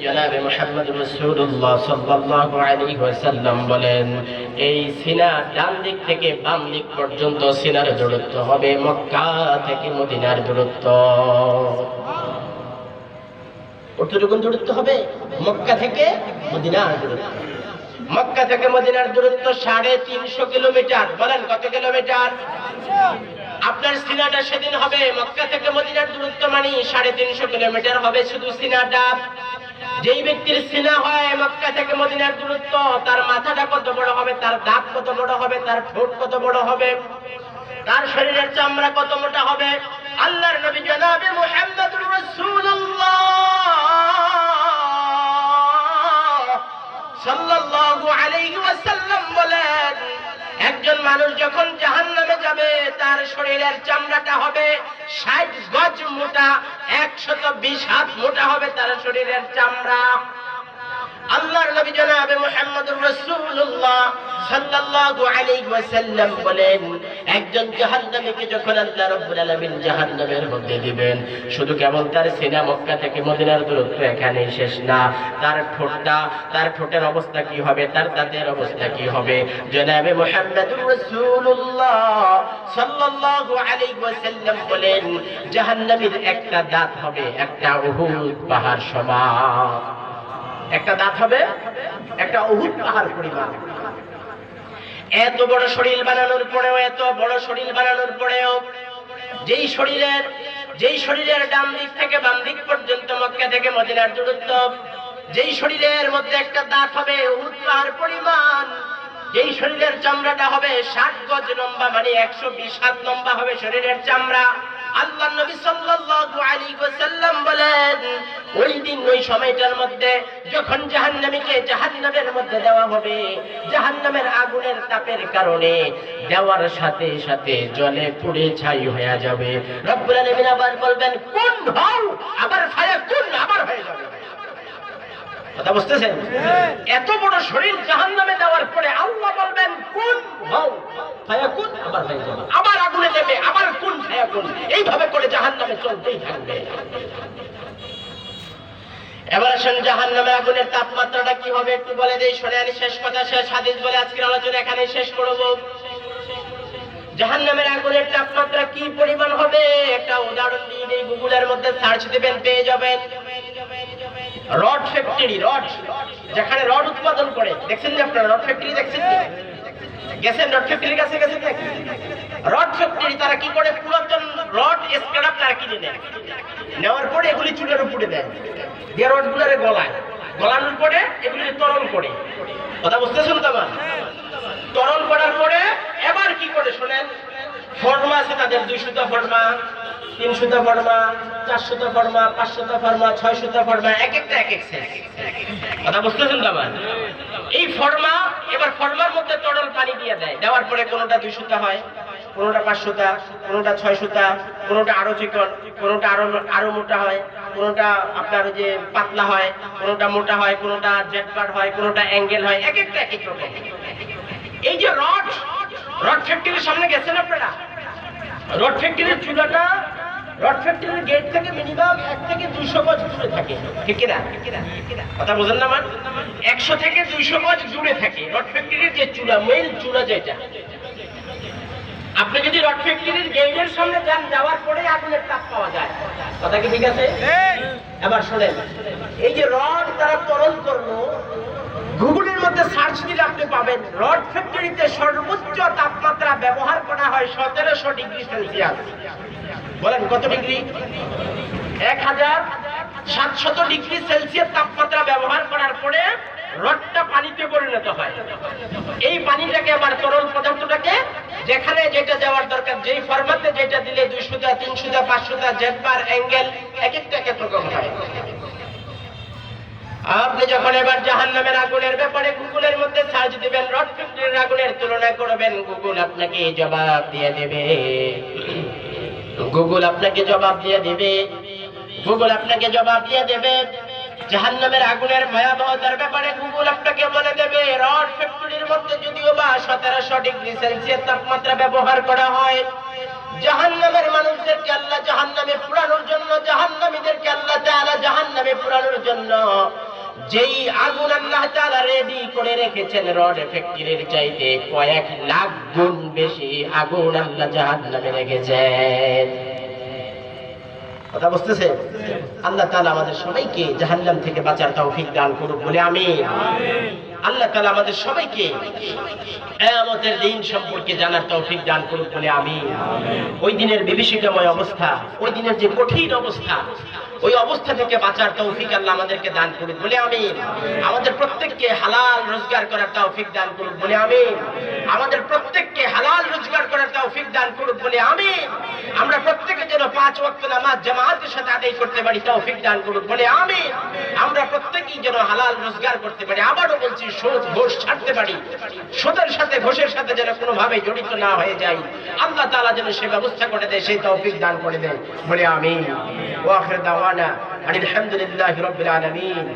জনাবে মুহাম্মদ রাসূলুল্লাহ সাল্লাল্লাহু আলাইহি ওয়াসাল্লাম বলেন, এই সিনা ডান দিক থেকে বাম দিক পর্যন্ত সিনার দূরত্ব হবে মক্কা থেকে মদিনার দূরত্ব। কতটুকু দূরত্ব হবে? মক্কা থেকে মদিনার দূরত্ব। মক্কা থেকে মদিনার দূরত্ব 350 কিলোমিটার। বলেন কত কিলোমিটার? আপনার সিনাটা সেদিন হবে মক্কা থেকে মদিনার দূরত্ব মানে 350 কিলোমিটার হবে শুধু সিনাটা। যেই ব্যক্তির সিনা হয় মক্কা থেকে মদিনার দূরত্ব, তার মাথাটা কত বড় হবে, তার দাঁত কত বড় হবে, তার ঠোঁট কত বড় হবে, তার শরীরের চামড়া কত মোটা হবে। আল্লাহর নবী জনাবে মুহাম্মদুর রাসূলুল্লাহ সাল্লাল্লাহু আলাইহি ওয়াসাল্লাম বলেন, একজন মানুষ যখন জাহান্নামে যাবে তার শরীরের চামড়াটা হবে 60 গজ মোটা, 120 হাত মোটা হবে তার শরীরের চামড়া। আল্লাহর নবী জনাবে মুহাম্মদুর রাসূলুল্লাহ সাল্লাল্লাহু আলাইহি ওয়াসাল্লাম বলেন, একজন জাহান্নামীকে যখন আল্লাহ রাব্বুল আলামিন জাহান্নামের মধ্যে দিবেন, শুধু কেবল তার সিনা মক্কা থেকে মদিনার দূরত্ব এখানেই শেষ না, তার ঠোঁটের অবস্থা কি হবে, তার দাঁতের অবস্থা কি হবে। জনাবে মুহাম্মদুর রাসূলুল্লাহ সাল্লাল্লাহু আলাইহি ওয়াসাল্লাম বলেন, জাহান্নামীর একটা দাঁত হবে একটা উহুদ পাহাড় সমান। একটা দাঁত হবে একটা উহুদ পাহাড় পরিমাণ। এত বড় শরীর বানানোর পরেও যেই শরীরের ডান দিক থেকে বাম দিক পর্যন্ত মক্কা থেকে মদিনার দূরত্ব, যেই শরীরের মধ্যে একটা দাঁত হবে উহুদ পাহাড় পরিমাণ, যেই শরীরের চামড়াটা হবে 60 গজ লম্বা মানে 120 হাত লম্বা হবে শরীরের চামড়া। আল্লাহ নবী সাল্লাল্লাহু আলাইহি ওয়াসাল্লাম বলেন, ওই দিন ওই সময়টার মধ্যে যখন জাহান্নামীকে জাহান্নামের মধ্যে দেওয়া হবে, জাহান্নামের আগুনের তাপের কারণে দেওয়ার সাথে সাথে জ্বলে পুড়ে ছাই হয়ে যাবে। রব্বুল আলামিন আবার বলবেন কুন হও, আবার ফায়াকুন, আবার হয়ে যাবে। কথা বুঝতেছেন? এত বড় শরীর জাহান্নামে দেওয়ার পরে আল্লাহ বলবেন কুন হও ফায়াকুন, আবার হয়ে যাবে, আবার আগুনে দেবে, আবার কুন ফায়াকুন, এইভাবে করে জাহান্নামে চলতেই থাকবে। এবার আসেন জাহান্নামের আগুনের তাপমাত্রাটা কি হবে একটু বলে দেই, শোনেন। শেষ কথা, শেষ হাদিস বলে আজকের আলোচনা এখানে শেষ করব। জাহান্নামের আগুনের তাপমাত্রা কি পরিমাণ হবে একটা উদাহরণ দিয়ে দেই। গুগলের মধ্যে সার্চ দিবেন, পেয়ে যাবেন। রড ফ্যাক্টরি, যেখানে রড উৎপাদন করে, দেখছেন যে আপনারা রড ফ্যাক্টরি দেখছেন? গেছেন রড ফ্যাক্টরির কাছে? গেছেন নাকি? রড ফ্যাক্টরি তারা কি করে, পুরাতন রড স্ক্র্যাপ তারা কিনে নেয়, নেওয়ার পরে এগুলি চুলের উপরে দেয়, দিয়ে রডগুলোরে গলানোর পরে এগুলি তরল করে। কথা বুঝতেছেন তো? আমার তরল করার পরে এবার কি করে শোনেন, ফর্মা আছে তাদের, 200টা ফর্মা, 300টা ফর্মা, 400টা ফর্মা, 500টা ফর্মা, 600টা ফর্মা, এক একটা এক এক সাইজ। কথা বুঝতেছেন তো? আমার এই ফর্মা, এবার ফর্মার মধ্যে তরল পানি দিয়ে দেয়, দেওয়ার পরে কোনোটা 200টা হয়, কোনোটা 500টা, কোনোটা 600টা, কোনোটা আরো চিকন, কোনোটা আরো মোটা হয়, কোনোটা আপনার ওই যে পাতলা হয়, কোনোটা মোটা হয়, কোনোটা জেটবার হয়, কোনোটা অ্যাঙ্গেল হয়, এক একটা এক এক রকম। এই যে রড ফ্যাক্টরির সামনে গেছেন আপনারা, রড ফ্যাক্টরির চুলাটা রড ফ্যাক্টরির গেট থেকে মিনিমাম 1 থেকে 200 গজ দূরে থাকে, ঠিক কিনা? কথা বোঝেন না? আমার 100 থেকে 200 গজ দূরে থাকে রড ফ্যাক্টরির যে চুলা, মেইন চুলা যেটা। আপনি যদি রড ফ্যাক্টরির গেটের সামনে যান, যাওয়ার পরে আগুনের তাপ পাওয়া যায়। কথা কি ঠিক আছে? এবার শোনেন, এই যে রড তারা তরল করলো, গুগলের মধ্যে সার্চ দিলে আপনি পাবেন রড ফ্যাক্টরিতে সর্বোচ্চ তাপমাত্রা ব্যবহার করা হয় 1700 ডিগ্রি সেলসিয়াস। বলেন কত ডিগ্রি? 1700 ডিগ্রি সেলসিয়াস তাপমাত্রা ব্যবহার করার পরে রডটা পানিতে পরিণত হয়। এই পানিটাকে আবার তরল পদার্থটাকে যেখানে যেটা যাওয়ার দরকার, যেই ফরম্যাটে যেটা দিলে 200টা, 300টা, 500টা, জেটবার, অ্যাঙ্গেল, এক একটা এক এক রকম হয়। আপনি যখন এবার জাহান্নামের আগুনের ব্যাপারে গুগলের মধ্যে সার্চ দিবেন, রড ফ্যাক্টরির আগুনের তুলনা করবেন, গুগল আপনাকে জবাব দিয়ে দেবে। জাহান্নামের আগুনের ভয়াবহতার ব্যাপারে গুগল আপনাকে বলে দেবে। রড ফ্যাক্টরির মধ্যে যদিও বা 1700 ডিগ্রি সেলসিয়াস তাপমাত্রা ব্যবহার করা হয়, জাহান্নামের মানুষদেরকে আল্লাহ জাহান্নামে পুরানোর জন্য, জাহান্নামীদেরকে আল্লাহ তাআলা জাহান্নামে পুরানোর জন্য যেই আগুন আল্লাহ তাআলা রেডি করে রেখেছেন রড ফ্যাক্টরির চাইতে কয়েক লাখ গুণ বেশি আগুন আল্লাহ জাহান্নামে রেখেছেন। কথা বুঝতেছে? আল্লাহ তাআলা আমাদের সবাইকে জাহান্নাম থেকে বাঁচার তৌফিক দান করুক বলে আমিন। আল্লাহ তাআলা আমাদের সবাইকে কিয়ামতের দিন সম্পর্কে জানার তৌফিক দান করুক বলে আমিন। ওই দিনের বিভীষিকাময় অবস্থা, ওই দিনের যে কঠিন অবস্থা, ওই অবস্থা থেকে বাঁচার তৌফিক আল্লাহ আমাদেরকে দান করুক বলে আমিন। আমাদের প্রত্যেককে হালাল রোজগার করার তৌফিক দান করুক বলে আমিন। আমাদের প্রত্যেককে হালাল রোজগার করার তৌফিক দান করুক বলে আমিন। আমরা প্রত্যেকে যেন 5 ওয়াক্ত নামাজ জামাতের সাথে আদায় করতে পারি তৌফিক দান করুক বলে আমিন। আমরা প্রত্যেকেই যেন হালাল রোজগার করতে পারি, আবারও বলছি সুদ ঘুষ ছাড়তে পারি, সুদের সাথে ঘুষের সাথে যেন কোনোভাবে জড়িত না হয়ে যাই, আল্লাহ তাআলা যেন সে ব্যবস্থা করে দেয়, সেই তৌফিক দান করে দেয় বলে আমিন। ওয়া আখির দাওয়ানা আলহামদুলিল্লাহি রাব্বিল আলামিন।